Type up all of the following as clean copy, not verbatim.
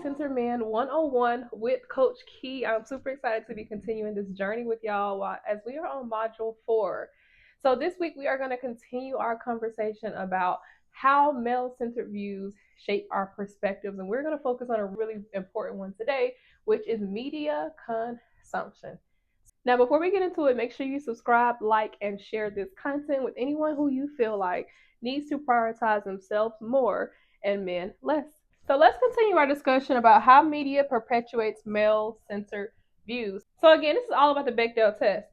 Center Man 101 with Coach Key. I'm super excited to be continuing this journey with y'all as we are on module 4. So this week we are going to continue our conversation about how male-centered views shape our perspectives, and we're going to focus on a really important one today, which is media consumption. Now, before we get into it, make sure you subscribe, like, and share this content with anyone who you feel like needs to prioritize themselves more and men less. So let's continue our discussion about how media perpetuates male-centered views. So again, this is all about the Bechdel test.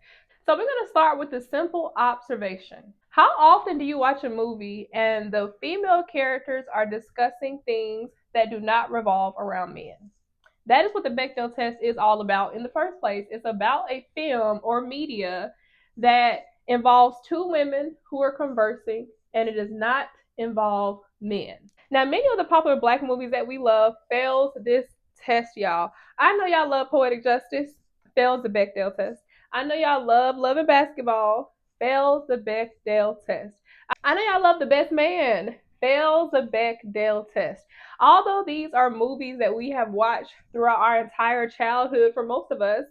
So we're going to start with the simple observation. How often do you watch a movie and the female characters are discussing things that do not revolve around men? That is what the Bechdel test is all about in the first place. It's about a film or media that involves two women who are conversing, and it does not involve men. Now, many of the popular black movies that we love fails this test, y'all. I know y'all love Poetic Justice, fails the Bechdel test. I know y'all love Love and Basketball, fails the Bechdel test. I know y'all love The Best Man, fails the Bechdel test. Although these are movies that we have watched throughout our entire childhood, for most of us,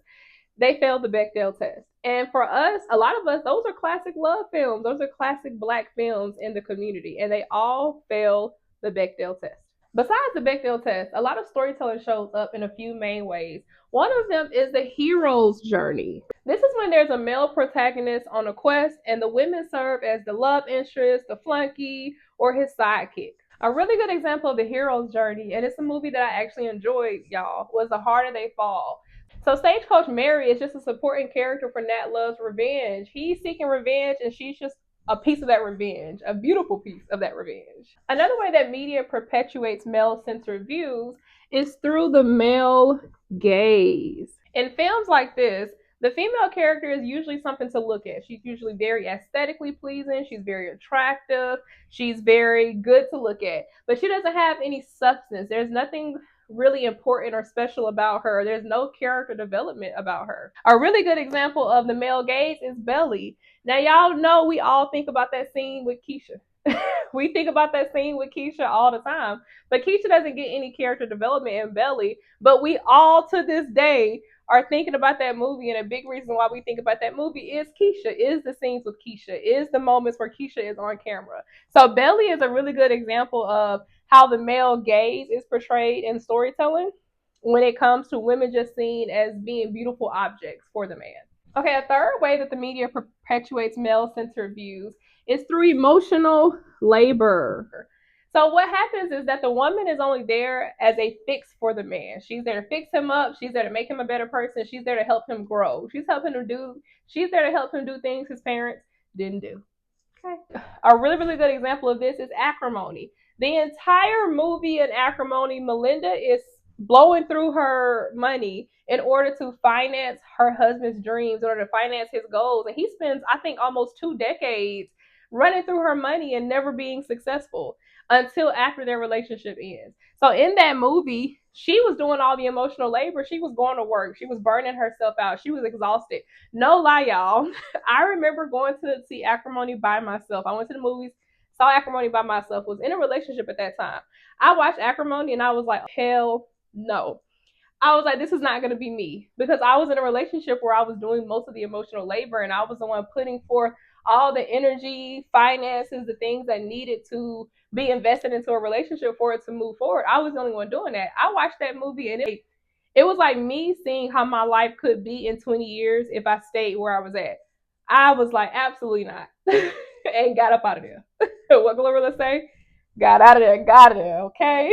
they failed the Bechdel test. And for us, a lot of us, those are classic love films. Those are classic black films in the community, and they all fail the Bechdel test. Besides the Bechdel test, a lot of storytelling shows up in a few main ways. One of them is the hero's journey. This is when there's a male protagonist on a quest and the women serve as the love interest, the flunky, or his sidekick. A really good example of the hero's journey, and it's a movie that I actually enjoyed, y'all, was The Harder They Fall. So Stagecoach Mary is just a supporting character for Nat Love's revenge. He's seeking revenge, and she's just a piece of that revenge, a beautiful piece of that revenge. Another way that media perpetuates male-centered views is through the male gaze. In films like this, the female character is usually something to look at. She's usually very aesthetically pleasing. She's very attractive. She's very good to look at. But she doesn't have any substance. There's nothing really important or special about her. There's no character development about her. A really good example of the male gaze is Belly. Now, y'all know we all think about that scene with Keisha. We think about that scene with Keisha all the time. But Keisha doesn't get any character development in Belly. But we all, to this day, are thinking about that movie, and a big reason why we think about that movie is Keisha, is the scenes with Keisha, is the moments where Keisha is on camera. So Belly is a really good example of how the male gaze is portrayed in storytelling when it comes to women just seen as being beautiful objects for the man. Okay, a third way that the media perpetuates male-centered views is through emotional labor. So what happens is that the woman is only there as a fix for the man. She's there to fix him up. She's there to make him a better person. She's there to help him grow. She's there to help him do things his parents didn't do. Okay. A really, really good example of this is Acrimony. The entire movie in Acrimony, Melinda is blowing through her money in order to finance her husband's dreams, in order to finance his goals. And he spends, I think, almost 2 decades running through her money and never being successful until after their relationship ends. So in that movie, she was doing all the emotional labor. She was going to work. She was burning herself out. She was exhausted. No lie, y'all. I remember going to see Acrimony by myself. I went to the movies, saw Acrimony by myself, was in a relationship at that time. I watched Acrimony and I was like, hell no. I was like, this is not going to be me, because I was in a relationship where I was doing most of the emotional labor and I was the one putting forth all the energy, finances, the things that needed to be invested into a relationship for it to move forward. I was the only one doing that. I watched that movie and it was like me seeing how my life could be in 20 years if I stayed where I was at. I was like, absolutely not. And got up out of there. What Glorilla say? Got out of there, okay?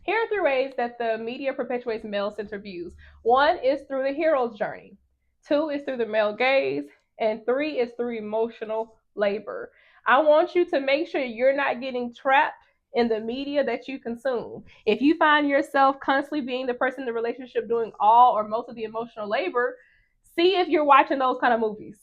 Here are 3 ways that the media perpetuates male-centered views. 1 is through the hero's journey. 2 is through the male gaze. And 3 is through emotional labor. I want you to make sure you're not getting trapped in the media that you consume. If you find yourself constantly being the person in the relationship doing all or most of the emotional labor, see if you're watching those kind of movies.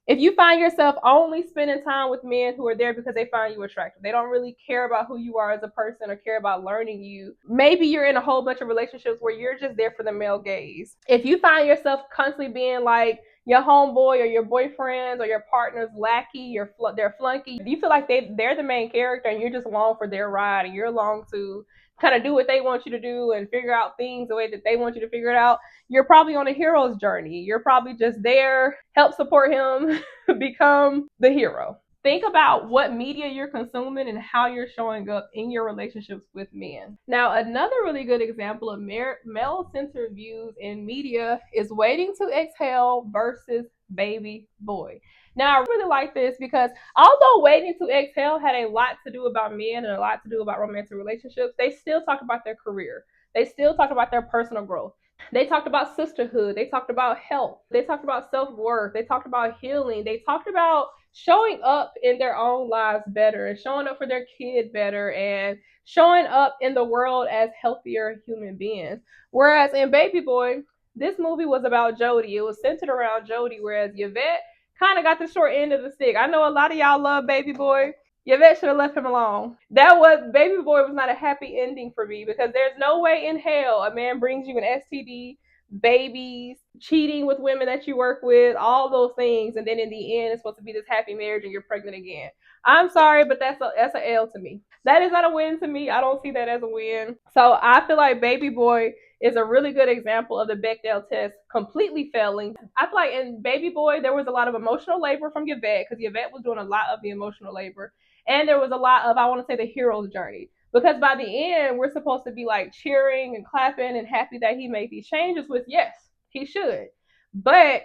If you find yourself only spending time with men who are there because they find you attractive, they don't really care about who you are as a person or care about learning you. Maybe you're in a whole bunch of relationships where you're just there for the male gaze. If you find yourself constantly being like your homeboy or your boyfriend or your partner's lackey, their flunky, you feel like they're the main character and you're just along for their ride and you're along to kind of do what they want you to do and figure out things the way that they want you to figure it out, you're probably on a hero's journey. You're probably just there, help support him become the hero. Think about what media you're consuming and how you're showing up in your relationships with men. Now, another really good example of male-centered views in media is Waiting to Exhale versus Baby Boy. Now, I really like this because although Waiting to Exhale had a lot to do about men and a lot to do about romantic relationships, they still talked about their career. They still talked about their personal growth. They talked about sisterhood. They talked about health. They talked about self-worth. They talked about healing. They talked about showing up in their own lives better and showing up for their kid better and showing up in the world as healthier human beings. Whereas in Baby Boy, this movie was about Jody. It was centered around Jody, whereas Yvette kind of got the short end of the stick. I know a lot of y'all love Baby Boy. Yvette should have left him alone. That was Baby Boy was not a happy ending for me because there's no way in hell a man brings you an STD, babies, cheating with women that you work with, all those things, and then in the end it's supposed to be this happy marriage and you're pregnant again. I'm sorry, but that's an L to me. That is not a win to me. I don't see that as a win. So I feel like Baby Boy is a really good example of the Bechdel test completely failing. I feel like in Baby Boy there was a lot of emotional labor from Yvette because Yvette was doing a lot of the emotional labor. And there was a lot of, I want to say, the hero's journey. Because by the end, we're supposed to be like cheering and clapping and happy that he made these changes, with yes, he should. But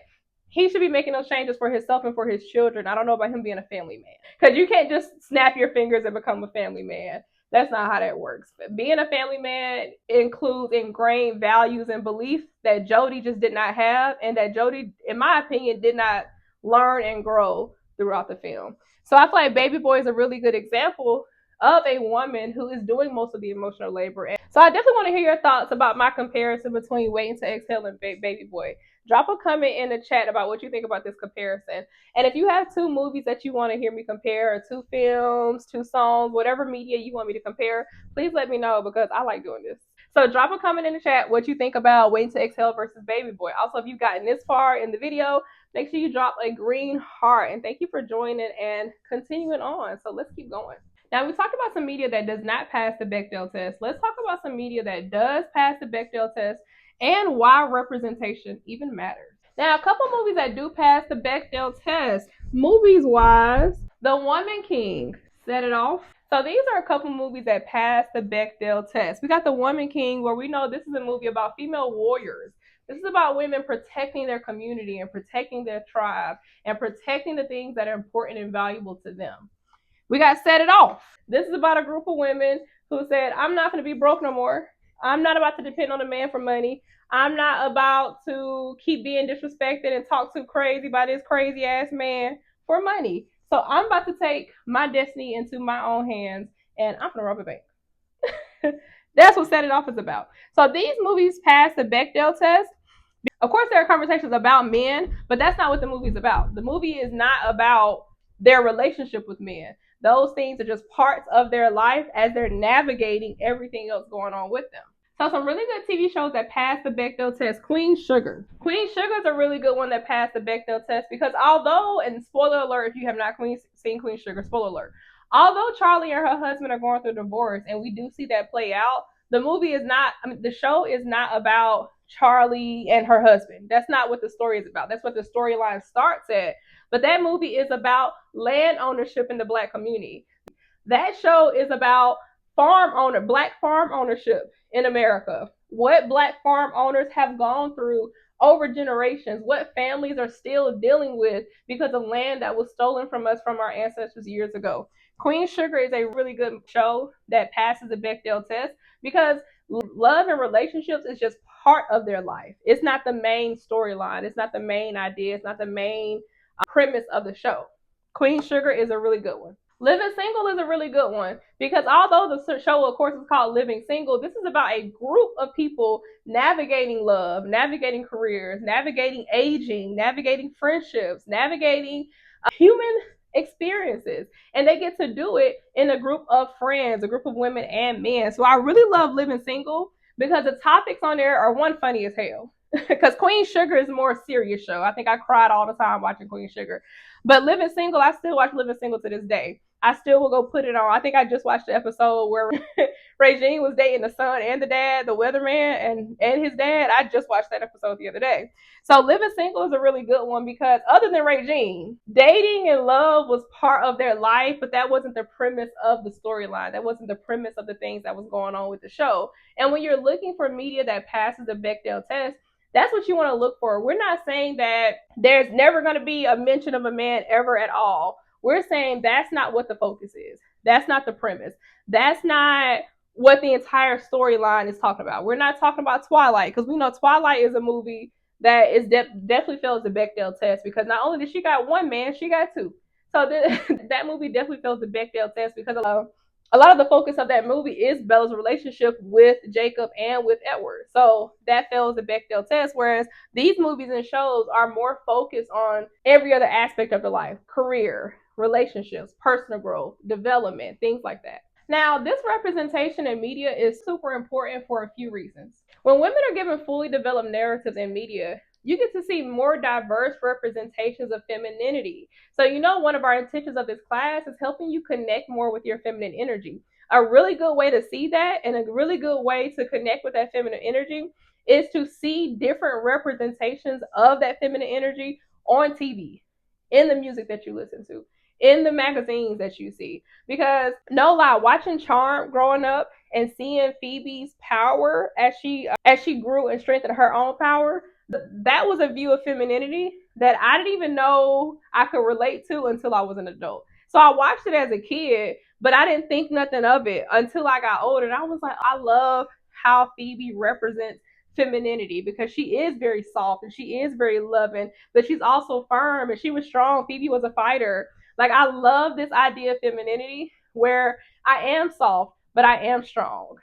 he should be making those changes for himself and for his children. I don't know about him being a family man. Because you can't just snap your fingers and become a family man. That's not how that works. Being a family man includes ingrained values and beliefs that Jody just did not have, and that Jody, in my opinion, did not learn and grow throughout the film. So I feel like Baby Boy is a really good example of a woman who is doing most of the emotional labor. And so I definitely want to hear your thoughts about my comparison between Waiting to Exhale and Baby Boy. Drop a comment in the chat about what you think about this comparison. And if you have two movies that you want to hear me compare, or two films, two songs, whatever media you want me to compare, please let me know because I like doing this. So drop a comment in the chat what you think about Waiting to Exhale versus Baby Boy. Also, if you've gotten this far in the video, make sure you drop a green heart. And thank you for joining and continuing on. So let's keep going. Now, we talked about some media that does not pass the Bechdel test. Let's talk about some media that does pass the Bechdel test and why representation even matters. Now, a couple movies that do pass the Bechdel test, movies-wise, The Woman King, Set It Off. So these are a couple movies that pass the Bechdel test. We got The Woman King, where we know this is a movie about female warriors. This is about women protecting their community and protecting their tribe and protecting the things that are important and valuable to them. We got Set It Off. This is about a group of women who said, I'm not going to be broke no more. I'm not about to depend on a man for money. I'm not about to keep being disrespected and talk too crazy by this crazy ass man for money. So I'm about to take my destiny into my own hands and I'm going to rob a bank. That's what Set It Off is about. So these movies pass the Bechdel test. Of course, there are conversations about men, but that's not what the movie is about. The movie is not about their relationship with men. Those things are just parts of their life as they're navigating everything else going on with them. So some really good TV shows that pass the Bechdel test. Queen Sugar. Queen Sugar is a really good one that passed the Bechdel test because although, and spoiler alert if you have not seen Queen Sugar, spoiler alert, although Charlie and her husband are going through divorce, and we do see that play out, the movie is not, the show is not about Charlie and her husband. That's not what the story is about. That's what the storyline starts at. But that movie is about land ownership in the Black community. That show is about Black farm ownership in America. What Black farm owners have gone through over generations, what families are still dealing with because of land that was stolen from us from our ancestors years ago. Queen Sugar is a really good show that passes the Bechdel test because love and relationships is just part of their life. It's not the main storyline. It's not the main idea. It's not the main premise of the show. Queen Sugar is a really good one. Living Single is a really good one because although the show, of course, is called Living Single, this is about a group of people navigating love, navigating careers, navigating aging, navigating friendships, navigating human experiences. And they get to do it in a group of friends, a group of women and men. So I really love Living Single because the topics on there are, one, funny as hell. because Queen Sugar is a more serious show. I think I cried all the time watching Queen Sugar. But Living Single, I still watch Living Single to this day. I still will go put it on. I think I just watched the episode where Regine was dating the son and the dad, the weatherman, and his dad. I just watched that episode the other day. So Living Single is a really good one because other than Regine, dating and love was part of their life, but that wasn't the premise of the storyline. That wasn't the premise of the things that was going on with the show. And when you're looking for media that passes the Bechdel test, that's what you want to look for. We're not saying that there's never going to be a mention of a man ever at all. We're saying that's not what the focus is. That's not the premise. That's not what the entire storyline is talking about. We're not talking about Twilight because we know Twilight is a movie that is definitely fails the Bechdel test because not only did she got one man, she got two. So that movie definitely fails the Bechdel test because a lot of the focus of that movie is Bella's relationship with Jacob and with Edward. So that fails the Bechdel test. Whereas these movies and shows are more focused on every other aspect of the life, career, relationships, personal growth, development, things like that. Now, this representation in media is super important for a few reasons. When women are given fully developed narratives in media, you get to see more diverse representations of femininity. So, one of our intentions of this class is helping you connect more with your feminine energy. A really good way to see that and a really good way to connect with that feminine energy is to see different representations of that feminine energy on TV, in the music that you listen to, in the magazines that you see. Because no lie, watching Charm growing up and seeing Phoebe's power as she grew and strengthened her own power, that was a view of femininity that I didn't even know I could relate to until I was an adult. So I watched it as a kid, but I didn't think nothing of it until I got older. And I was like, I love how Phoebe represents femininity because she is very soft and she is very loving, but she's also firm and she was strong. Phoebe was a fighter. Like, I love this idea of femininity where I am soft, but I am strong.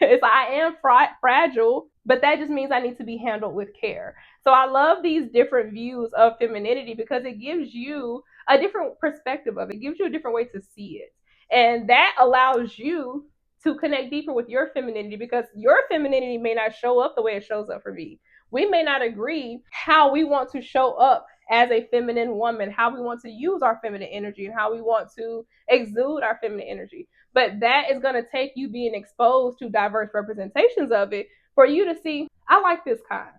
It's I am fragile, but that just means I need to be handled with care. So I love these different views of femininity because it gives you a different perspective of it. It gives you a different way to see it. And that allows you to connect deeper with your femininity because your femininity may not show up the way it shows up for me. We may not agree how we want to show up as a feminine woman, how we want to use our feminine energy and how we want to exude our feminine energy. But that is going to take you being exposed to diverse representations of it for you to see, I like this kind.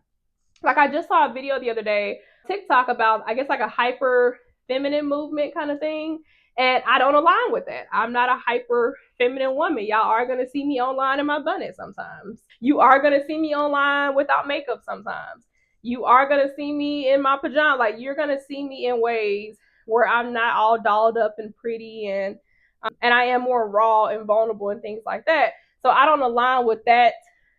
Like, I just saw a video the other day, TikTok, about, I guess, like a hyper feminine movement kind of thing. And I don't align with that. I'm not a hyper feminine woman. Y'all are going to see me online in my bonnet sometimes. You are going to see me online without makeup sometimes. You are going to see me in my pajamas. Like, you're going to see me in ways where I'm not all dolled up and pretty and I am more raw and vulnerable and things like that. So I don't align with that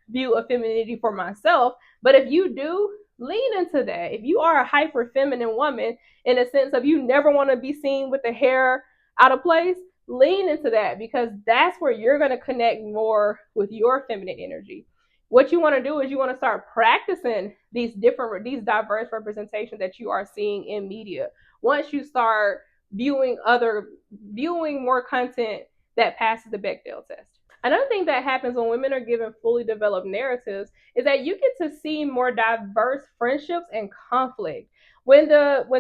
view of femininity for myself. But if you do, lean into that. If you are a hyper feminine woman in a sense of you never want to be seen with the hair out of place, lean into that because that's where you're going to connect more with your feminine energy. What you want to do is you want to start practicing these diverse representations that you are seeing in media. Once you start viewing more content that passes the Bechdel test. Another thing that happens when women are given fully developed narratives is that you get to see more diverse friendships and conflict. When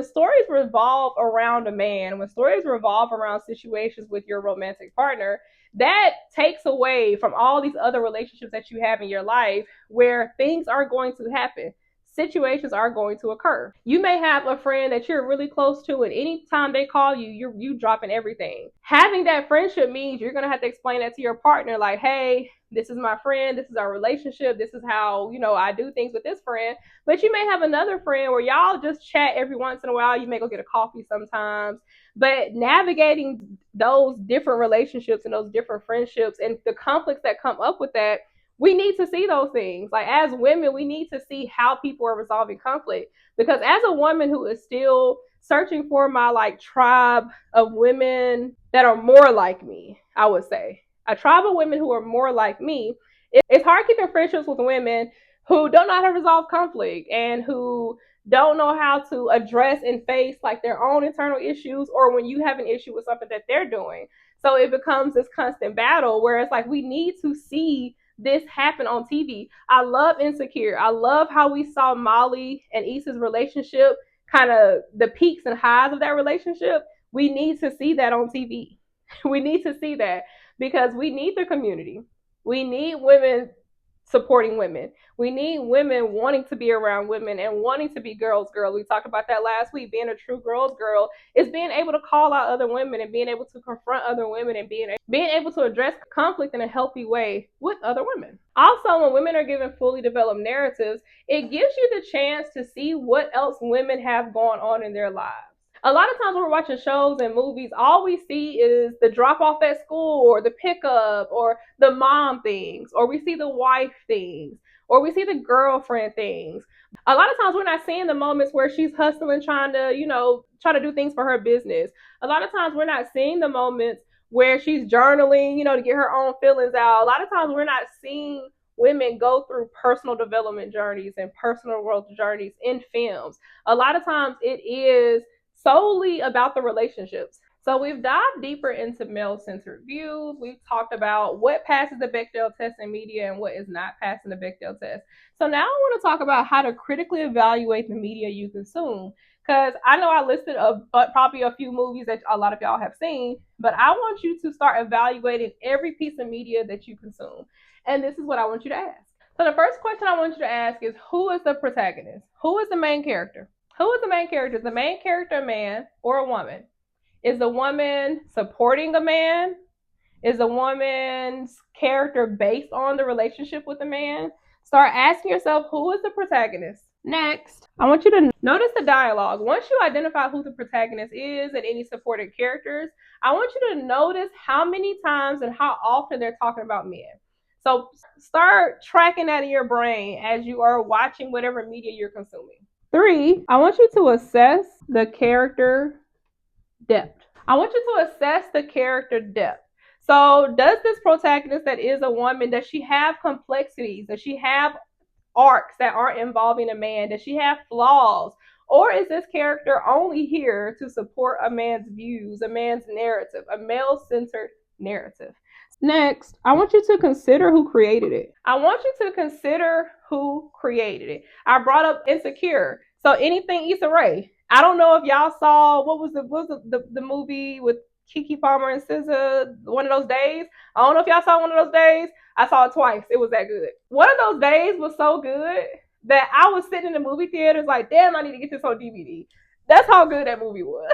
stories revolve around a man, when stories revolve around situations with your romantic partner, that takes away from all these other relationships that you have in your life where things are going to happen. Situations are going to occur. You may have a friend that you're really close to, and anytime they call you, you dropping everything. Having that friendship means you're gonna have to explain that to your partner, like, hey, this is my friend, this is our relationship, this is how I do things with this friend. But you may have another friend where y'all just chat every once in a while. You may go get a coffee sometimes. But navigating those different relationships and those different friendships and the conflicts that come up with that, we need to see those things. Like, as women, we need to see how people are resolving conflict. Because as a woman who is still searching for my tribe of women that are more like me, I would say a tribe of women who are more like me, it's hard keeping friendships with women who don't know how to resolve conflict and who don't know how to address and face their own internal issues, or when you have an issue with something that they're doing. So it becomes this constant battle where it's like we need to see this happen on TV. I love Insecure. I love how we saw Molly and Issa's relationship, kind of the peaks and highs of that relationship. We need to see that on TV. We need to see that because we need the community. We need women supporting women. We need women wanting to be around women and wanting to be girls' girl. We talked about that last week. Being a true girls' girl is being able to call out other women and being able to confront other women and being able to address conflict in a healthy way with other women. Also, when women are given fully developed narratives, it gives you the chance to see what else women have going on in their lives. A lot of times when we're watching shows and movies, all we see is the drop off at school or the pickup or the mom things, or we see the wife things, or we see the girlfriend things. A lot of times we're not seeing the moments where she's hustling, trying to, trying to do things for her business. A lot of times we're not seeing the moments where she's journaling, to get her own feelings out. A lot of times we're not seeing women go through personal development journeys and personal growth journeys in films. A lot of times it is solely about the relationships. So we've dived deeper into male-centered views. We've talked about what passes the Bechdel test in media and what is not passing the Bechdel test. So now I want to talk about how to critically evaluate the media you consume. Because I know I listed probably a few movies that a lot of y'all have seen, but I want you to start evaluating every piece of media that you consume. And this is what I want you to ask. So the first question I want you to ask is, who is the protagonist? Who is the main character? Who is the main character? Is the main character a man or a woman? Is the woman supporting a man? Is the woman's character based on the relationship with the man? Start asking yourself, who is the protagonist? Next, I want you to notice the dialogue. Once you identify who the protagonist is and any supported characters, I want you to notice how many times and how often they're talking about men. So start tracking that in your brain as you are watching whatever media you're consuming. 3, I want you to assess the character depth. I want you to assess the character depth. So does this protagonist that is a woman, does she have complexities? Does she have arcs that aren't involving a man? Does she have flaws? Or is this character only here to support a man's views, a man's narrative, a male-centered narrative? Next, I want you to consider who created it. I want you to consider who created it. I brought up Insecure. So anything Issa Rae. I don't know if y'all saw what was the movie with Keke Palmer and SZA, One of Those Days. I don't know if y'all saw One of Those Days. I saw it twice. It was that good. One of Those Days was so good that I was sitting in the movie theaters like, damn, I need to get this on DVD. That's how good that movie was.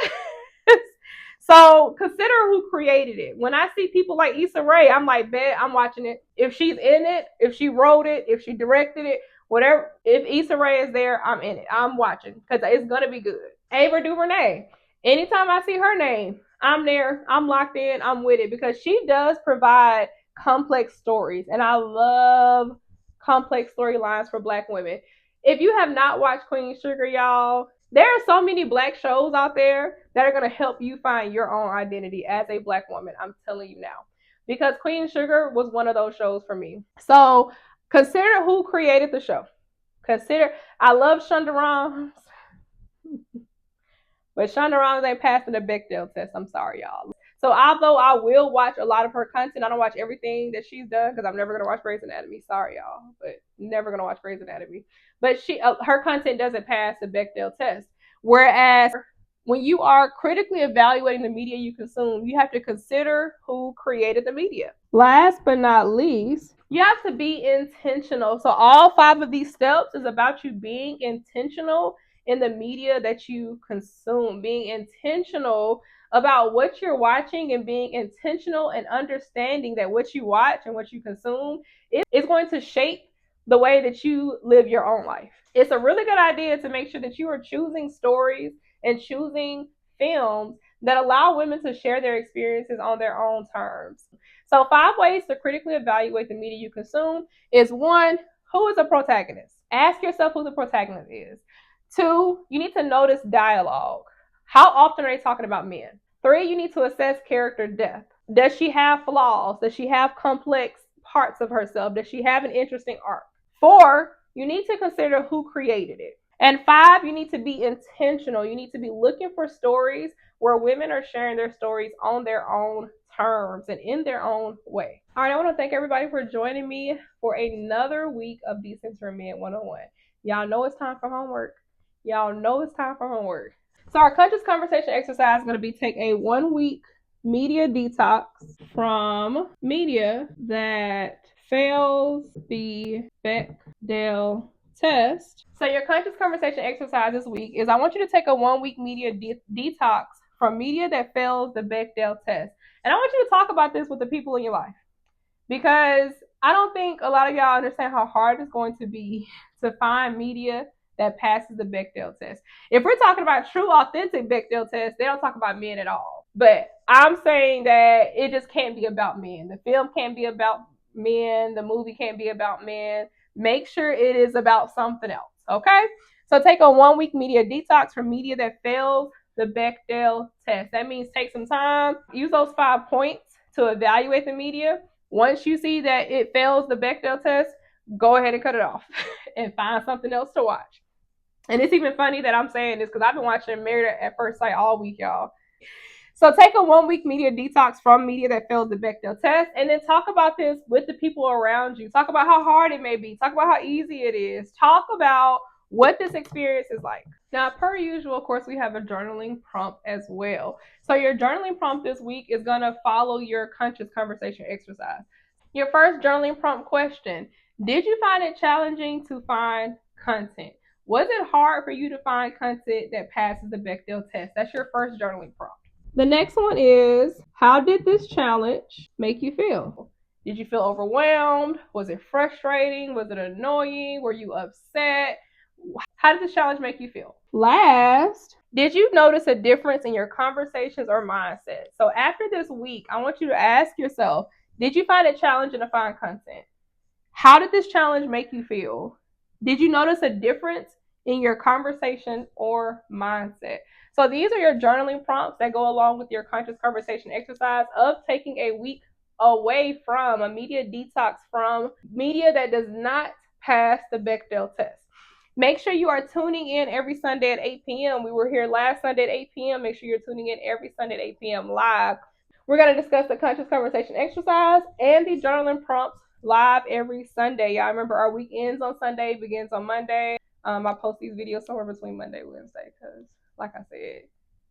So consider who created it. When I see people like Issa Rae, I'm like, bet I'm watching it. If she's in it, if she wrote it, if she directed it, whatever. If Issa Rae is there, I'm in it. I'm watching because it's gonna be good. Ava DuVernay. Anytime I see her name, I'm there. I'm locked in. I'm with it because she does provide complex stories, and I love complex storylines for Black women. If you have not watched Queen Sugar, y'all, there are so many Black shows out there that are going to help you find your own identity as a Black woman. I'm telling you now. Because Queen Sugar was one of those shows for me. So consider who created the show. I love Shonda Rhimes. But Shonda Rhimes ain't passing the Bechdel test. I'm sorry, y'all. So although I will watch a lot of her content, I don't watch everything that she's done because I'm never going to watch Grey's Anatomy. Sorry, y'all. But never going to watch Grey's Anatomy. But her content doesn't pass the Bechdel test. Whereas when you are critically evaluating the media you consume, you have to consider who created the media. Last but not least, you have to be intentional. So all 5 of these steps is about you being intentional in the media that you consume, being intentional about what you're watching and being intentional and understanding that what you watch and what you consume is going to shape the way that you live your own life. It's a really good idea to make sure that you are choosing stories and choosing films that allow women to share their experiences on their own terms. So 5 ways to critically evaluate the media you consume is 1, who is the protagonist? Ask yourself who the protagonist is. 2, you need to notice dialogue. How often are they talking about men? 3, you need to assess character depth. Does she have flaws? Does she have complex parts of herself? Does she have an interesting arc? 4, you need to consider who created it. And 5, you need to be intentional. You need to be looking for stories where women are sharing their stories on their own terms and in their own way. All right, I want to thank everybody for joining me for another week of Decentralized Men 101. Y'all know it's time for homework. Y'all know it's time for homework. So our conscious conversation exercise is going to be take a 1-week media detox from media that fails the Bechdel test. So your conscious conversation exercise this week is I want you to take a 1-week media detox from media that fails the Bechdel test. And I want you to talk about this with the people in your life, because I don't think a lot of y'all understand how hard it's going to be to find media that passes the Bechdel test. If we're talking about true, authentic Bechdel test, they don't talk about men at all. But I'm saying that it just can't be about men. The film can't be about men. The movie can't be about men. Make sure it is about something else, okay? So take a 1-week media detox from media that fails the Bechdel test. That means take some time, use those 5 points to evaluate the media. Once you see that it fails the Bechdel test, go ahead and cut it off and find something else to watch. And it's even funny that I'm saying this because I've been watching Married at First Sight all week, y'all. So take a 1-week media detox from media that fails the Bechdel test, and then talk about this with the people around you. Talk about how hard it may be. Talk about how easy it is. Talk about what this experience is like. Now, per usual, of course, we have a journaling prompt as well. So your journaling prompt this week is going to follow your conscious conversation exercise. Your first journaling prompt question: did you find it challenging to find content? Was it hard for you to find content that passes the Bechdel test? That's your first journaling prompt. The next one is, how did this challenge make you feel? Did you feel overwhelmed? Was it frustrating? Was it annoying? Were you upset? How did this challenge make you feel? Last, did you notice a difference in your conversations or mindset? So after this week, I want you to ask yourself, did you find it challenging to find content? How did this challenge make you feel? Did you notice a difference in your conversation or mindset? So these are your journaling prompts that go along with your conscious conversation exercise of taking a week away from a media detox from media that does not pass the Bechdel test. Make sure you are tuning in every Sunday at 8 p.m. We were here last Sunday at 8 p.m. Make sure you're tuning in every Sunday at 8 p.m. live. We're going to discuss the conscious conversation exercise and the journaling prompts live every Sunday. Y'all remember our week ends on Sunday, begins on Monday. I post these videos somewhere between Monday and Wednesday because, like I said,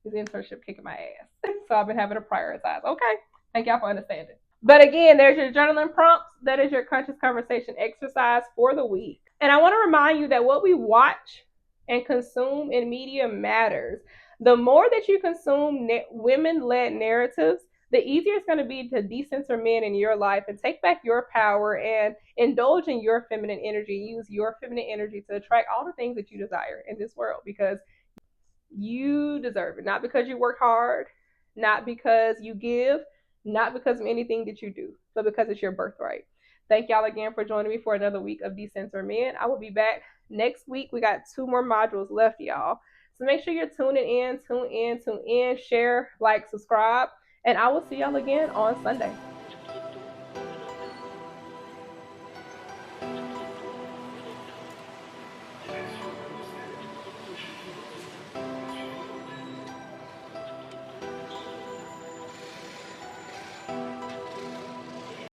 this internship kicking my ass. So I've been having to prioritize. Okay. Thank y'all for understanding. But again, there's your journaling prompts. That is your conscious conversation exercise for the week. And I want to remind you that what we watch and consume in media matters. The more that you consume women-led narratives, the easier it's going to be to decenter men in your life and take back your power and indulge in your feminine energy. Use your feminine energy to attract all the things that you desire in this world, because you deserve it. Not because you work hard, not because you give, not because of anything that you do, but because it's your birthright. Thank y'all again for joining me for another week of Decenter Men. I will be back next week. We got 2 more modules left, y'all. So make sure you're tune in, share, like, subscribe, and I will see y'all again on Sunday.